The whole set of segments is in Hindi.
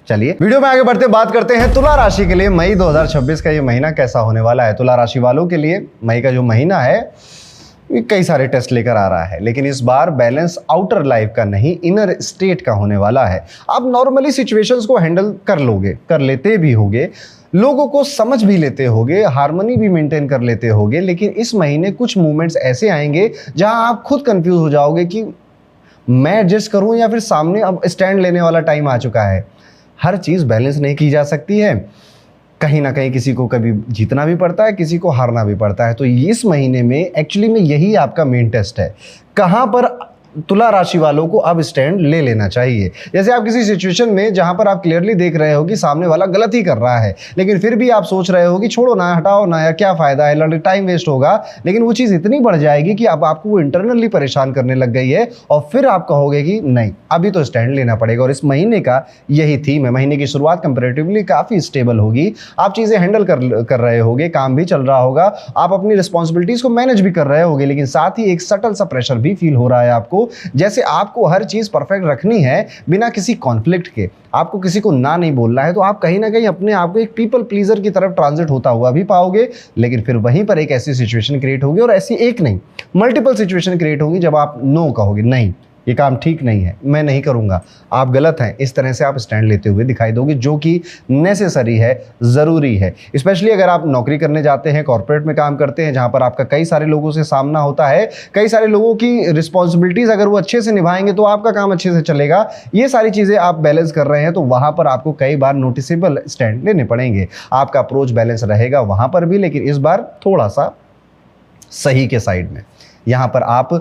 चलिए वीडियो में आगे बढ़ते बात करते हैं तुला राशि के लिए मई 2026 का ये महीना कैसा होने वाला है। तुला राशि वालों के लिए मई का जो महीना है कई सारे टेस्ट लेकर आ रहा है, लेकिन इस बार बैलेंस आउटर लाइफ का नहीं इनर स्टेट का होने वाला है। आप नॉर्मली सिचुएशंस को हैंडल कर लेते भी होगे, लोगों को समझ भी लेते होगे, हार्मनी भी मेंटेन कर लेते होगे, लेकिन इस महीने कुछ मूवमेंट्स ऐसे आएंगे जहां आप खुद कंफ्यूज हो जाओगे कि मैं एडजस्ट करूं या फिर सामने अब स्टैंड लेने वाला टाइम आ चुका है। हर चीज़ बैलेंस नहीं की जा सकती है, कहीं ना कहीं किसी को कभी जीतना भी पड़ता है, किसी को हारना भी पड़ता है। तो इस महीने में एक्चुअली में यही आपका मेन टेस्ट है, कहाँ पर तुला राशि वालों को अब स्टैंड ले लेना चाहिए। जैसे आप किसी सिचुएशन में जहां पर आप क्लियरली देख रहे हो कि सामने वाला गलत ही कर रहा है, लेकिन फिर भी आप सोच रहे हो कि छोड़ो ना, हटाओ ना यार, क्या फायदा है, टाइम वेस्ट होगा। लेकिन वो चीज़ इतनी बढ़ जाएगी कि अब आपको वो इंटरनली परेशान करने लग गई है और फिर आप कहोगे कि नहीं अभी तो स्टैंड लेना पड़ेगा। और इस महीने का यही थीम है। महीने की शुरुआत कंपेरेटिवली काफ़ी स्टेबल होगी, आप चीज़ें हैंडल कर रहे होगे, काम भी चल रहा होगा, आप अपनी रिस्पॉन्सिबिलिटीज़ को मैनेज भी कर रहे होगे, लेकिन साथ ही एक सटल सा प्रेशर भी फील हो रहा है आपको, जैसे आपको हर चीज परफेक्ट रखनी है बिना किसी कॉन्फ्लिक्ट के। आपको किसी को ना नहीं बोलना है, तो आप कहीं ना कहीं अपने आप को एक पीपल प्लीजर की तरफ ट्रांजिट होता हुआ भी पाओगे। लेकिन फिर वहीं पर एक ऐसी सिचुएशन क्रिएट होगी, और ऐसी एक नहीं मल्टीपल सिचुएशन क्रिएट होगी जब आप नो कहोगे, नहीं ये काम ठीक नहीं है, मैं नहीं करूंगा, आप गलत हैं। इस तरह से आप स्टैंड लेते हुए दिखाई दोगे, जो कि नेसेसरी है, ज़रूरी है। स्पेशली अगर आप नौकरी करने जाते हैं, कॉर्पोरेट में काम करते हैं, जहां पर आपका कई सारे लोगों से सामना होता है, कई सारे लोगों की रिस्पॉन्सिबिलिटीज़ अगर वो अच्छे से निभाएंगे तो आपका काम अच्छे से चलेगा। ये सारी चीज़ें आप बैलेंस कर रहे हैं, तो वहाँ पर आपको कई बार नोटिसेबल स्टैंड लेने पड़ेंगे। आपका अप्रोच बैलेंस रहेगा वहाँ पर भी, लेकिन इस बार थोड़ा सा सही के साइड में। यहाँ पर आप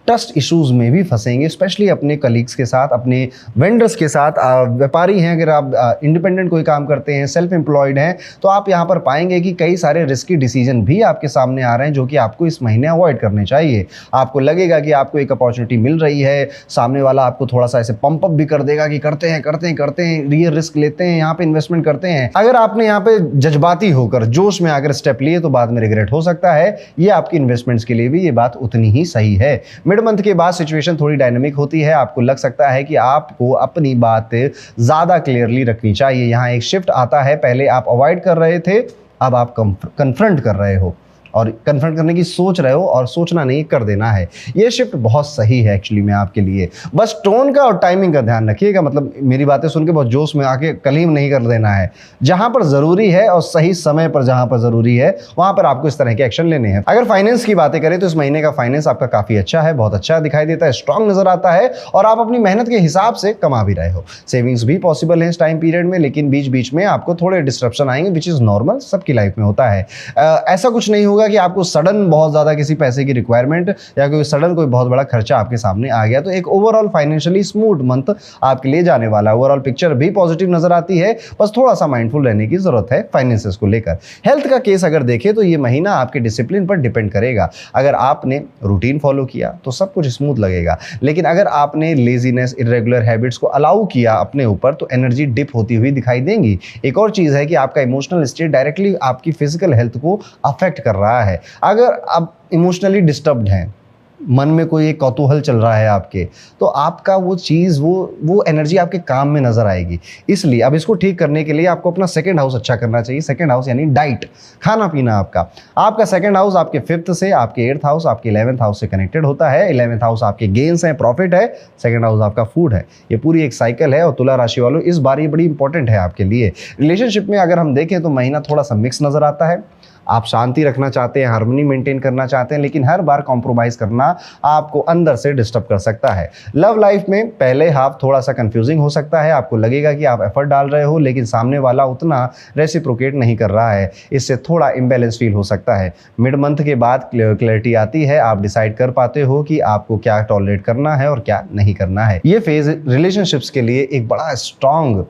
ट्रस्ट इश्यूज़ में भी फंसेंगे, स्पेशली अपने कलीग्स के साथ, अपने वेंडर्स के साथ। व्यापारी हैं, अगर आप इंडिपेंडेंट कोई काम करते हैं, सेल्फ एम्प्लॉयड हैं, तो आप यहाँ पर पाएंगे कि कई सारे रिस्की डिसीजन भी आपके सामने आ रहे हैं, जो कि आपको इस महीने अवॉइड करने चाहिए। आपको लगेगा कि आपको एक अपॉर्चुनिटी मिल रही है, सामने वाला आपको थोड़ा सा ऐसे पंप अप भी कर देगा कि करते हैं, ये रिस्क लेते हैं, यहाँ पे इन्वेस्टमेंट करते हैं। अगर आपने यहाँ पे जज्बाती होकर जोश में आकर स्टेप लिए तो बाद में रिग्रेट हो सकता है। ये आपकी इन्वेस्टमेंट्स के लिए भी ये बात उतनी ही सही है। मिड मंथ के बाद सिचुएशन थोड़ी डायनामिक होती है, आपको लग सकता है कि आपको अपनी बात ज्यादा क्लियरली रखनी चाहिए। यहां एक शिफ्ट आता है, पहले आप अवॉइड कर रहे थे, अब आप कन्फ्रंट कर रहे हो, और कन्फ्रंट करने की सोच रहे हो, और सोचना नहीं कर देना है। ये शिफ्ट बहुत सही है एक्चुअली में आपके लिए। बस टोन का और टाइमिंग का ध्यान रखिएगा, मतलब मेरी बातें सुन के बहुत जोश में आके कलीम नहीं कर देना है। जहां पर जरूरी है और सही समय पर जहां पर जरूरी है वहां पर आपको इस तरह के एक्शन लेने हैं। अगर फाइनेंस की बातें करें तो इस महीने का फाइनेंस आपका काफी अच्छा है, बहुत अच्छा दिखाई देता है, स्ट्रांग नजर आता है, और आप अपनी मेहनत के हिसाब से कमा भी रहे हो। सेविंग्स भी पॉसिबल है इस टाइम पीरियड में, लेकिन बीच बीच में आपको थोड़े डिस्ट्रप्शन आएंगे, विच इज नॉर्मल, सबकी लाइफ में होता है। ऐसा कुछ नहीं होगा कि आपको सडन बहुत ज्यादा किसी पैसे की रिक्वायरमेंट या कोई सडन कोई बहुत बड़ा खर्चा आपके सामने आ गया। तो एक ओवरऑल फाइनेंशियली स्मूथ मंथ आपके लिए जाने वाला है। ओवरऑल पिक्चर भी पॉजिटिव नजर आती है, बस थोड़ा सा माइंडफुल रहने की जरूरत है फाइनेंसेस को लेकर। हेल्थ का केस अगर देखें तो ये महीना आपके डिसिप्लिन पर डिपेंड करेगा। अगर आपने रूटीन फॉलो किया तो सब कुछ स्मूथ लगेगा, लेकिन अगर आपने लेजीनेस, इरेगुलर हैबिट्स को अलाउ किया अपने ऊपर तो एनर्जी डिप होती हुई दिखाई देंगी। एक और चीज है कि आपका इमोशनल स्टेट डायरेक्टली आपकी फिजिकल हेल्थ को अफेक्ट कर रहा है। अगर आप इमोशनली डिस्टर्ब्ड हैं, मन में कोई एक कौतूहल चल रहा है आपके, तो आपका वो चीज़ वो एनर्जी आपके काम में नजर आएगी। इसलिए अब इसको ठीक करने के लिए आपको अपना सेकंड हाउस अच्छा करना चाहिए। सेकंड हाउस यानी डाइट, खाना पीना। आपका सेकंड हाउस आपके 5th से, आपके 8th हाउस आपके 11th हाउस से कनेक्टेड होता है। 11th हाउस आपके गेन्स हैं, प्रॉफिट है, सेकंड हाउस आपका फूड है। ये पूरी एक साइकिल है, और तुला राशि वालों इस बार ये बड़ी इंपॉर्टेंट है आपके लिए। रिलेशनशिप में अगर हम देखें तो महीना थोड़ा सा मिक्स नजर आता है। आप शांति रखना चाहते हैं, हार्मनी मेंटेन करना चाहते हैं, लेकिन हर बार कॉम्प्रोमाइज करना आपको अंदर से डिस्टर्ब कर सकता है। लव लाइफ में पहले हाफ थोड़ा सा कंफ्यूजिंग हो सकता है, आपको लगेगा कि आप एफर्ट डाल रहे हो लेकिन सामने वाला उतना रेसिप्रोकेट नहीं कर रहा है, इससे थोड़ा इम्बैलेंस फील हो सकता है। मिड मंथ के बाद क्लैरिटी आती है, आप डिसाइड कर पाते हो कि आपको क्या टॉलरेट करना है और क्या नहीं करना है। ये फेज रिलेशनशिप्स के लिए एक बड़ा स्ट्रांग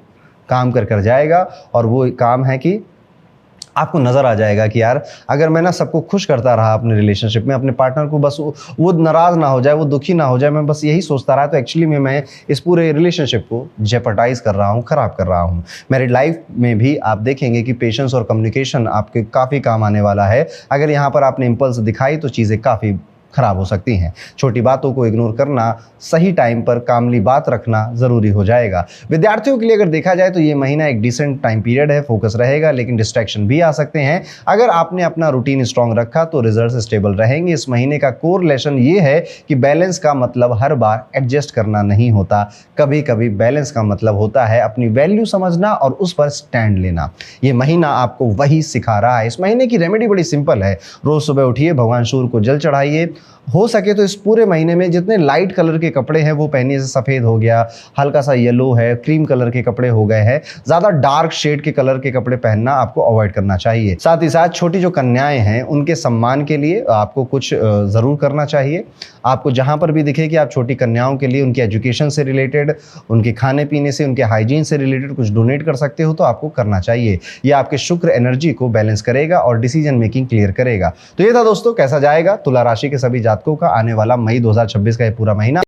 काम कर जाएगा, और वो काम है कि आपको नज़र आ जाएगा कि यार अगर मैं ना सबको खुश करता रहा अपने रिलेशनशिप में, अपने पार्टनर को बस वो नाराज़ ना हो जाए, वो दुखी ना हो जाए, मैं बस यही सोचता रहा, तो एक्चुअली में मैं इस पूरे रिलेशनशिप को जेपरडाइज कर रहा हूँ, ख़राब कर रहा हूँ। मैरिड लाइफ में भी आप देखेंगे कि पेशेंस और कम्युनिकेशन आपके काफ़ी काम आने वाला है। अगर यहाँ पर आपने इम्पल्स दिखाई तो चीज़ें काफ़ी खराब हो सकती हैं। छोटी बातों को इग्नोर करना, सही टाइम पर कामली बात रखना ज़रूरी हो जाएगा। विद्यार्थियों के लिए अगर देखा जाए तो ये महीना एक डिसेंट टाइम पीरियड है, फोकस रहेगा लेकिन डिस्ट्रैक्शन भी आ सकते हैं। अगर आपने अपना रूटीन स्ट्रांग रखा तो रिजल्ट स्टेबल रहेंगे। इस महीने का कोर लेसन ये है कि बैलेंस का मतलब हर बार एडजस्ट करना नहीं होता, कभी कभी बैलेंस का मतलब होता है अपनी वैल्यू समझना और उस पर स्टैंड लेना। ये महीना आपको वही सिखा रहा है। इस महीने की रेमेडी बड़ी सिंपल है। रोज सुबह उठिए, भगवान सूर्य को जल चढ़ाइए। हो सके तो इस पूरे महीने में जितने लाइट कलर के कपड़े हैं वो पहनिए, जैसे सफ़ेद हो गया, हल्का सा येलो है, क्रीम कलर के कपड़े हो गए हैं। ज़्यादा डार्क शेड के कलर के कपड़े पहनना आपको अवॉइड करना चाहिए। साथ ही साथ छोटी जो कन्याएं हैं उनके सम्मान के लिए आपको कुछ ज़रूर करना चाहिए। आपको जहाँ पर भी दिखे कि आप छोटी कन्याओं के लिए उनकी एजुकेशन से रिलेटेड, उनके खाने पीने से, उनके हाइजीन से रिलेटेड कुछ डोनेट कर सकते हो तो आपको करना चाहिए। यह आपके शुक्र एनर्जी को बैलेंस करेगा और डिसीजन मेकिंग क्लियर करेगा। तो ये था दोस्तों, कैसा जाएगा तुला राशि के सभी जातकों का आने वाला मई 2026 का ये पूरा महीना।